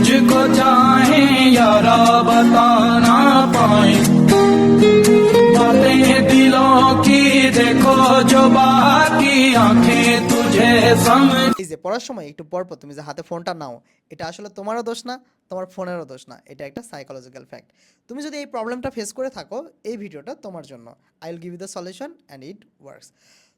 मुझको चाहे यारा बता ना पाए बातें दिलों की देखो जो बाकी आंखें तुझे समझ। এই যে পড়ার সময় একটু পরপর তুমি যে হাতে ফোনটা নাও, এটা আসলে তোমারও দোষ না, তোমার ফোনেরও দোষ না, এটা একটা সাইকোলজিক্যাল ফ্যাক্ট। তুমি যদি এই প্রবলেমটা ফেস করে থাকো, এই ভিডিওটা তোমার জন্য। I will give you the solution and it works.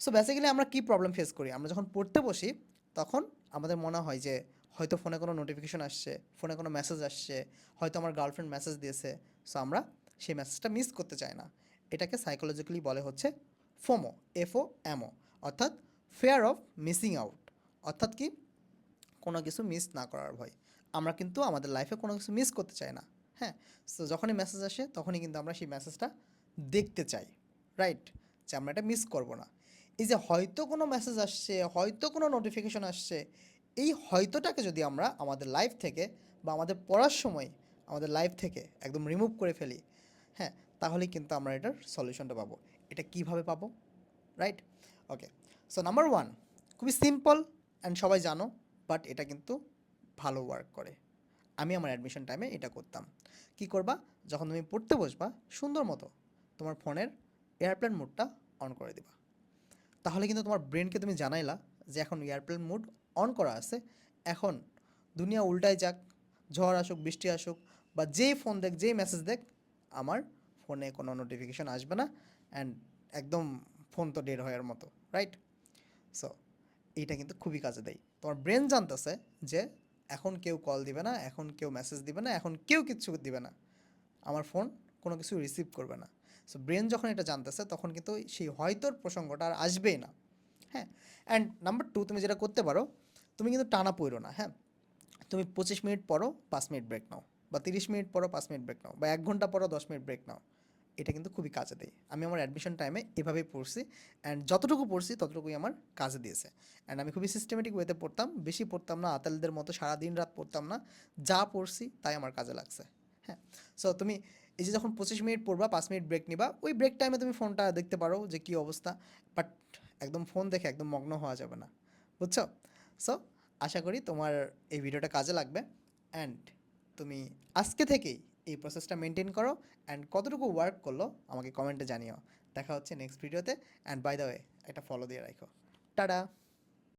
So basically আমরা কী প্রবলেম ফেস করি, আমরা যখন পড়তে বসি তখন আমাদের মনে হয় যে হয়তো ফোনে কোনো নোটিফিকেশন আসছে, ফোনে কোনো মেসেজ আসছে, হয়তো আমার গার্লফ্রেন্ড মেসেজ দিয়েছে, সো আমরা সেই মেসেজটা মিস করতে চাই না। এটাকে সাইকোলজিক্যালি বলে হচ্ছে ফোমো, FOMO, অর্থাৎ ফেয়ার অফ মিসিং আউট। অর্থাৎ কি, কোনো কিছু মিস না করার ভয়। আমরা কিন্তু আমাদের লাইফে কোনো কিছু মিস করতে চাই না। হ্যাঁ, সো যখনই মেসেজ আসে তখনই কিন্তু আমরা সেই মেসেজটা দেখতে চাই, রাইট, যে আমরা এটা মিস করব না। এই যে হয়তো কোনো মেসেজ আসছে, হয়তো কোনো নোটিফিকেশন আসছে, এই হয়তোটাকে যদি আমরা আমাদের লাইফ থেকে বা আমাদের পড়ার সময় আমাদের লাইফ থেকে একদম রিমুভ করে ফেলি, হ্যাঁ, তাহলেই কিন্তু আমরা এটার সলিউশনটা পাবো। এটা কিভাবে পাবো, রাইট? ওকে, সো নাম্বার ওয়ান, খুবই সিম্পল অ্যান্ড সবাই জানো, বাট এটা কিন্তু ভালো ওয়ার্ক করে। আমি আমার অ্যাডমিশন টাইমে এটা করতাম। কি করবা, যখন তুমি পড়তে বসবা সুন্দর মতো তোমার ফোনের এয়ারপ্লেন মোডটা অন করে দিবা। তাহলে কিন্তু তোমার ব্রেনকে তুমি জানাইলা যে এখন এয়ারপ্লেন মোড অন করা আছে, এখন দুনিয়া উল্টায় যাক, ঝড় আসুক, বৃষ্টি আসুক, বা যেই ফোন দেখ, যেই মেসেজ দেখ, আমার ফোনে কোনো নোটিফিকেশান আসবে না, অ্যান্ড একদম ফোন তো ডেড হওয়ার মতো, রাইট? সো এইটা কিন্তু খুবই কাজে দেয়। তোমার ব্রেন জানতেছে যে এখন কেউ কল দিবে না, এখন কেউ মেসেজ দিবে না, এখন কেউ কিচ্ছু দিবে না, আমার ফোন কোনো কিছু রিসিভ করবে না। সো ব্রেন যখন এটা জানতেছে তখন কিন্তু সেই হয়তোর প্রসঙ্গটা আর আসবেই না। হ্যাঁ, অ্যান্ড নাম্বার টু, তুমি যেটা করতে পারো, তুমি কিন্তু টানা পড়ো না। হ্যাঁ, তুমি 25 মিনিট পড়ো, 5 মিনিট ব্রেক নাও, বা 30 মিনিট পড়ো, 5 মিনিট ব্রেক নাও, বা 1 ঘন্টা পড়ো, 10 মিনিট ব্রেক নাও। এটা কিন্তু খুবই কাজে দেয়। আমি আমার অ্যাডমিশন টাইমে এভাবেই পড়ছি, অ্যান্ড যতটুকু পড়ছি ততটুকুই আমার কাজে দিয়েছে। অ্যান্ড আমি খুবই সিস্টেমেটিক ওয়েতে পড়তাম, বেশি পড়তাম না, আতালদের মতো সারাদিন রাত পড়তাম না, যা পড়ছি তাই আমার কাজে লাগছে। হ্যাঁ, সো তুমি এই যে যখন 25 মিনিট পড়বা, 5 মিনিট ব্রেক নিবা, ওই ব্রেক টাইমে তুমি ফোনটা দেখতে পারো যে কী অবস্থা, বাট একদম ফোন দেখে একদম মগ্ন হওয়া যাবে না, বুঝছো? সো আশা করি তোমার এই ভিডিওটা কাজে লাগবে, অ্যান্ড তুমি আজকে থেকেই এই প্রসেসটা মেনটেন করো, অ্যান্ড কতটুকু ওয়ার্ক করলো আমাকে কমেন্টে জানিও। দেখা হচ্ছে নেক্সট ভিডিওতে, অ্যান্ড বাই দ্য ওয়ে একটা ফলো দিয়ে রাখো। টাটা।